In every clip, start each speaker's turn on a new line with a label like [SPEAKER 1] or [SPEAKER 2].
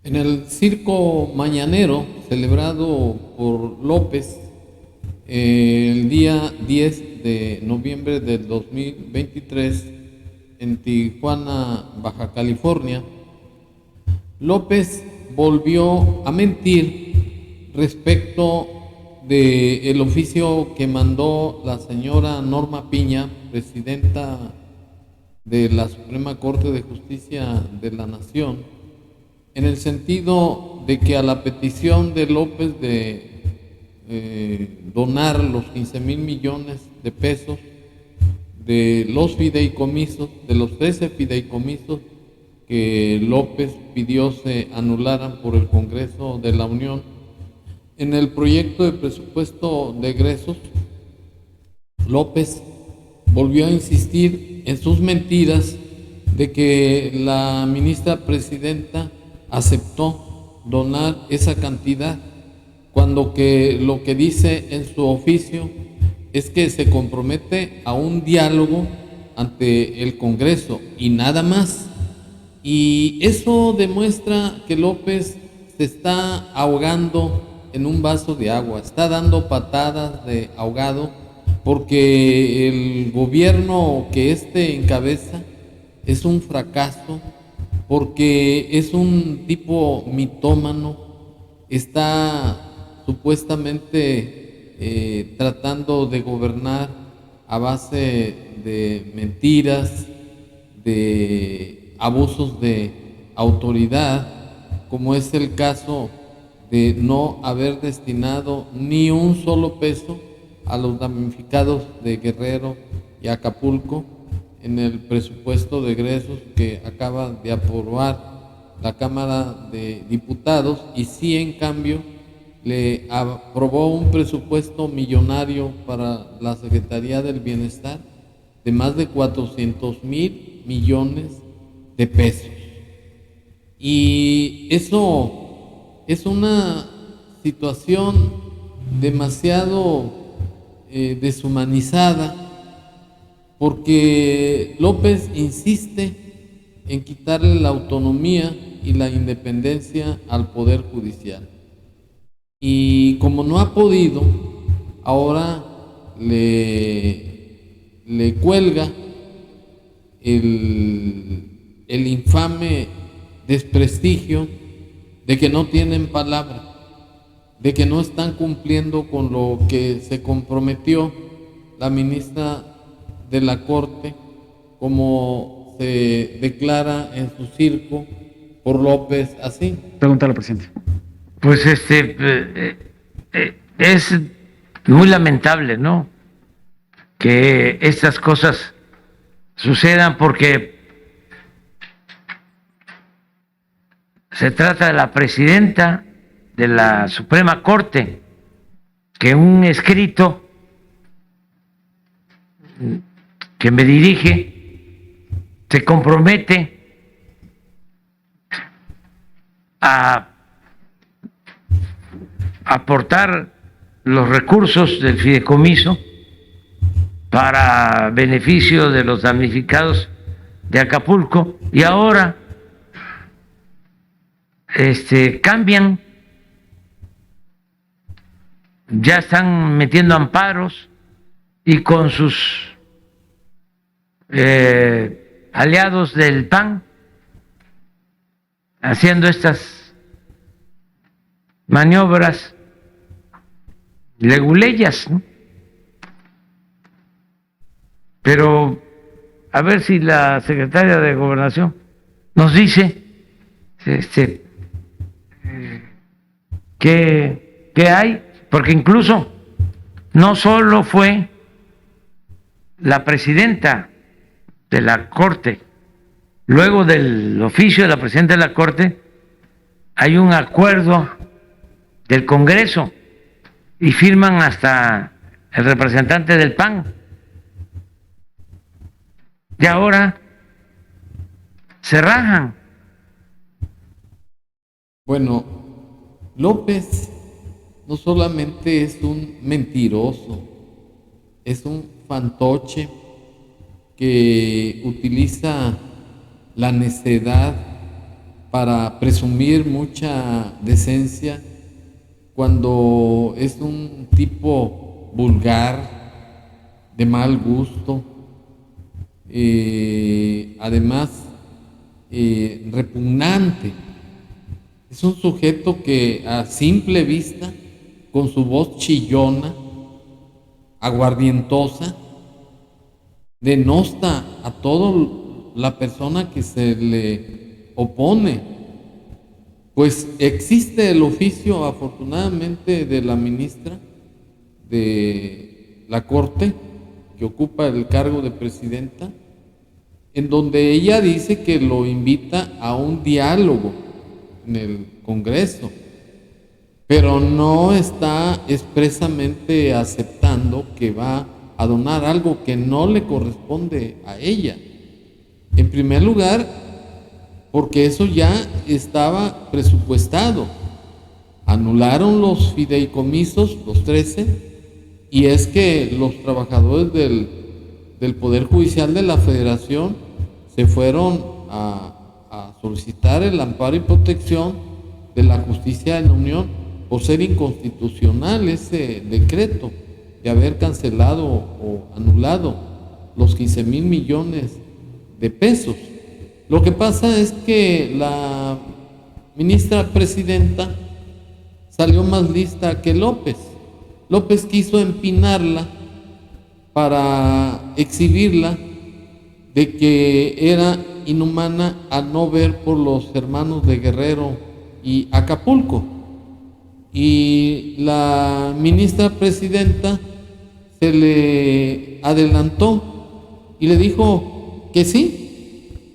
[SPEAKER 1] En el circo mañanero celebrado por López el día 10 de noviembre del 2023 en Tijuana, Baja California, López volvió a mentir respecto del oficio que mandó la señora Norma Piña, presidenta de la Suprema Corte de Justicia de la Nación, en el sentido de que a la petición de López de donar los 15,000 millones de pesos de los fideicomisos, de los 13 fideicomisos que López pidió se anularan por el Congreso de la Unión, en el proyecto de presupuesto de egresos, López volvió a insistir en sus mentiras de que la ministra presidenta aceptó donar esa cantidad, cuando que lo que dice en su oficio es que se compromete a un diálogo ante el Congreso y nada más. Y eso demuestra que López se está ahogando en un vaso de agua, está dando patadas de ahogado, porque el gobierno que encabeza es un fracaso, porque es un tipo mitómano, está supuestamente tratando de gobernar a base de mentiras, de abusos de autoridad, como es el caso de no haber destinado ni un solo peso a los damnificados de Guerrero y Acapulco en el presupuesto de egresos que acaba de aprobar la Cámara de Diputados, y sí, en cambio, le aprobó un presupuesto millonario para la Secretaría del Bienestar de más de 400,000 millones de pesos. Y eso es una situación demasiado deshumanizada, porque López insiste en quitarle la autonomía y la independencia al Poder Judicial. Y como no ha podido, ahora le cuelga el infame desprestigio de que no tienen palabra, de que no están cumpliendo con lo que se comprometió la ministra de la Corte, como se declara en su circo por López así.
[SPEAKER 2] Pregunta al presidente.
[SPEAKER 3] Pues es muy lamentable, ¿no?, que estas cosas sucedan, porque se trata de la presidenta de la Suprema Corte, que en un escrito que me dirige se compromete a aportar los recursos del fideicomiso para beneficio de los damnificados de Acapulco, y ahora cambian, ya están metiendo amparos y con sus aliados del PAN haciendo estas maniobras leguleyas, ¿no? Pero a ver si la secretaria de Gobernación nos dice qué hay, porque incluso no solo fue la presidenta de la Corte, luego del oficio de la presidenta de la Corte hay un acuerdo del Congreso y firman hasta el representante del PAN. Y ahora se rajan.
[SPEAKER 1] Bueno, López no solamente es un mentiroso, es un fantoche que utiliza la necedad para presumir mucha decencia cuando es un tipo vulgar, de mal gusto, además repugnante. Es un sujeto que a simple vista, con su voz chillona, aguardientosa, denosta a toda la persona que se le opone. Pues existe el oficio, afortunadamente, de la ministra de la Corte, que ocupa el cargo de presidenta, en donde ella dice que lo invita a un diálogo en el Congreso, pero no está expresamente aceptando que va a donar algo que no le corresponde a ella. En primer lugar, porque eso ya estaba presupuestado. Anularon los fideicomisos, los 13, y es que los trabajadores del Poder Judicial de la Federación se fueron a solicitar el amparo y protección de la justicia de la Unión por ser inconstitucional ese decreto de haber cancelado o anulado los 15,000 millones de pesos. Lo que pasa es que la ministra presidenta salió más lista que López. López quiso empinarla para exhibirla de que era inhumana al no ver por los hermanos de Guerrero y Acapulco. Y la ministra presidenta se le adelantó y le dijo que sí,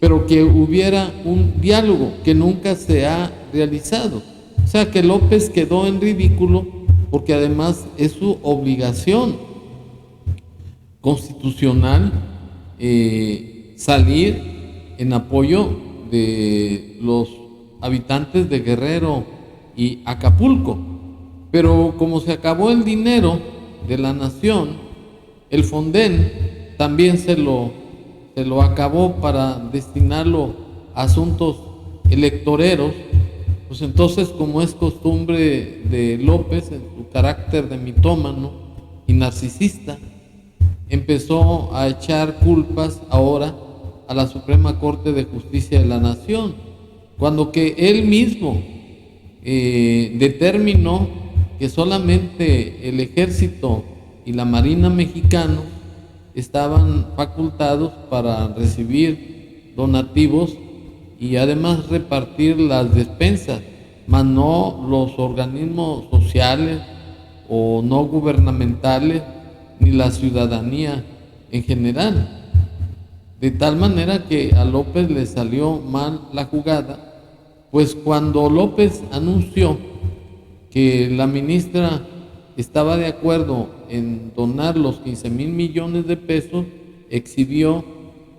[SPEAKER 1] pero que hubiera un diálogo que nunca se ha realizado. O sea que López quedó en ridículo, porque además es su obligación constitucional salir en apoyo de los habitantes de Guerrero y Acapulco. Pero como se acabó el dinero de la nación, el Fonden también se lo acabó para destinarlo a asuntos electoreros. Pues entonces, como es costumbre de López, en su carácter de mitómano y narcisista, empezó a echar culpas ahora a la Suprema Corte de Justicia de la Nación, cuando que él mismo determinó que solamente el Ejército y la Marina mexicana estaban facultados para recibir donativos y además repartir las despensas, mas no los organismos sociales o no gubernamentales ni la ciudadanía en general. De tal manera que a López le salió mal la jugada, pues cuando López anunció que la ministra estaba de acuerdo en donar los 15,000 millones de pesos, exhibió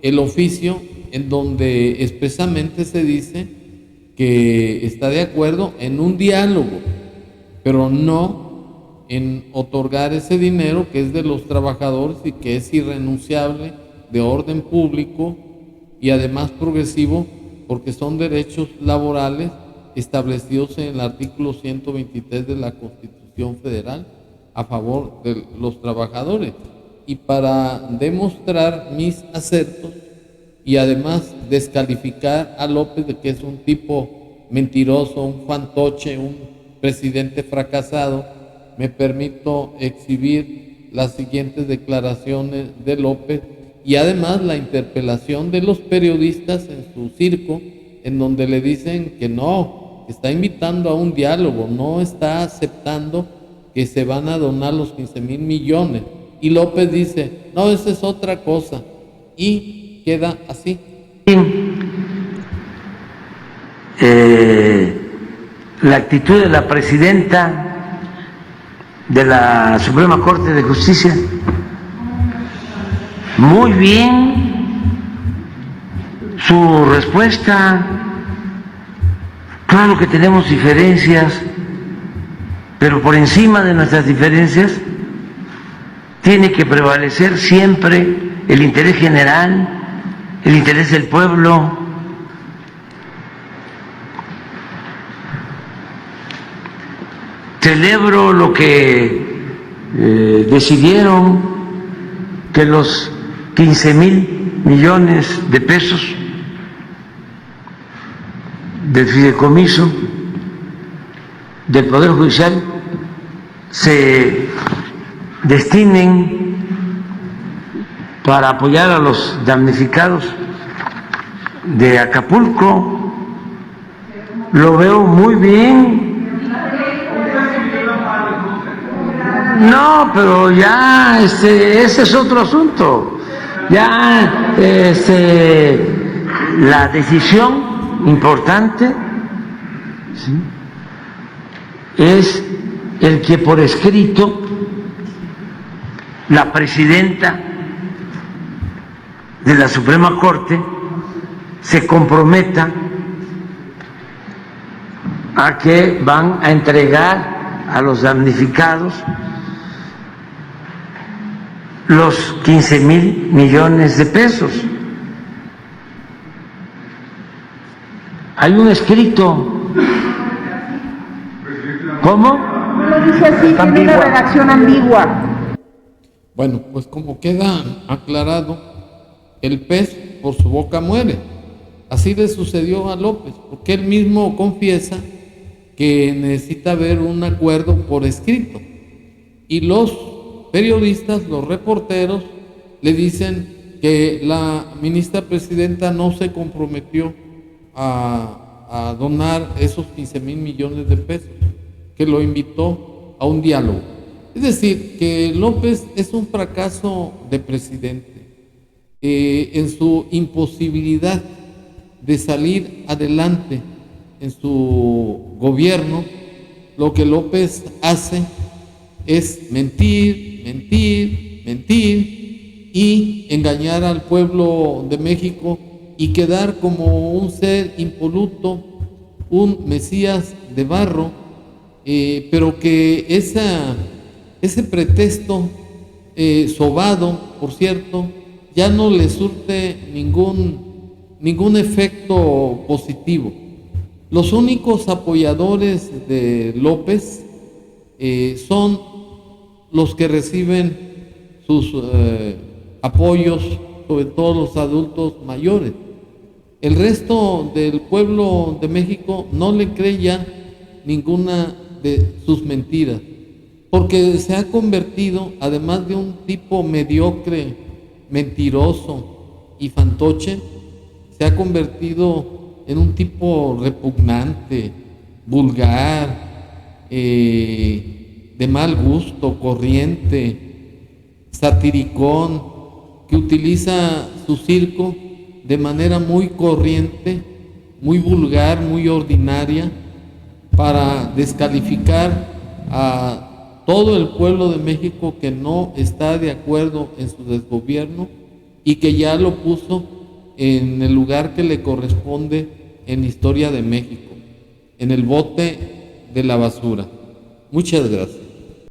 [SPEAKER 1] el oficio en donde expresamente se dice que está de acuerdo en un diálogo, pero no en otorgar ese dinero que es de los trabajadores y que es irrenunciable, de orden público y además progresivo, porque son derechos laborales establecidos en el artículo 123 de la Constitución Federal a favor de los trabajadores. Y para demostrar mis acertos y además descalificar a López de que es un tipo mentiroso, un fantoche, un presidente fracasado, me permito exhibir las siguientes declaraciones de López y además la interpelación de los periodistas en su circo, en donde le dicen que no, que está invitando a un diálogo, no está aceptando que se van a donar los 15,000 millones. Y López dice, no, esa es otra cosa. Y queda así.
[SPEAKER 3] La actitud de la presidenta de la Suprema Corte de Justicia, muy bien su respuesta. Claro que tenemos diferencias, pero por encima de nuestras diferencias tiene que prevalecer siempre el interés general, el interés del pueblo. celebro lo que decidieron, que los 15,000 millones de pesos del fideicomiso del Poder Judicial se destinen para apoyar a los damnificados de Acapulco. Lo veo muy bien. No, pero ya ese es otro asunto. Ya la decisión importante, ¿sí?, es el que por escrito la presidenta de la Suprema Corte se comprometa a que van a entregar a los damnificados los 15,000 millones de pesos. Hay un escrito. ¿Cómo?
[SPEAKER 2] No lo dice así, tiene una redacción ambigua.
[SPEAKER 1] Bueno, pues como queda aclarado, el pez por su boca muere. Así le sucedió a López, porque él mismo confiesa que necesita haber un acuerdo por escrito. Y los periodistas, los reporteros, le dicen que la ministra presidenta no se comprometió a donar esos 15,000 millones de pesos, que lo invitó a un diálogo. Es decir, que López es un fracaso de presidente. En su imposibilidad de salir adelante en su gobierno, lo que López hace es mentir, mentir, mentir y engañar al pueblo de México y quedar como un ser impoluto, un Mesías de barro, pero que ese pretexto sobado, por cierto, ya no le surte ningún efecto positivo. Los únicos apoyadores de López son los que reciben sus apoyos, sobre todo los adultos mayores. El resto del pueblo de México no le cree ya ninguna de sus mentiras, porque se ha convertido, además de un tipo mediocre, mentiroso y fantoche, se ha convertido en un tipo repugnante, vulgar, de mal gusto, corriente, satiricón, que utiliza su circo de manera muy corriente, muy vulgar, muy ordinaria, para descalificar a todo el pueblo de México que no está de acuerdo en su desgobierno y que ya lo puso en el lugar que le corresponde en la historia de México, en el bote de la basura. Muchas gracias.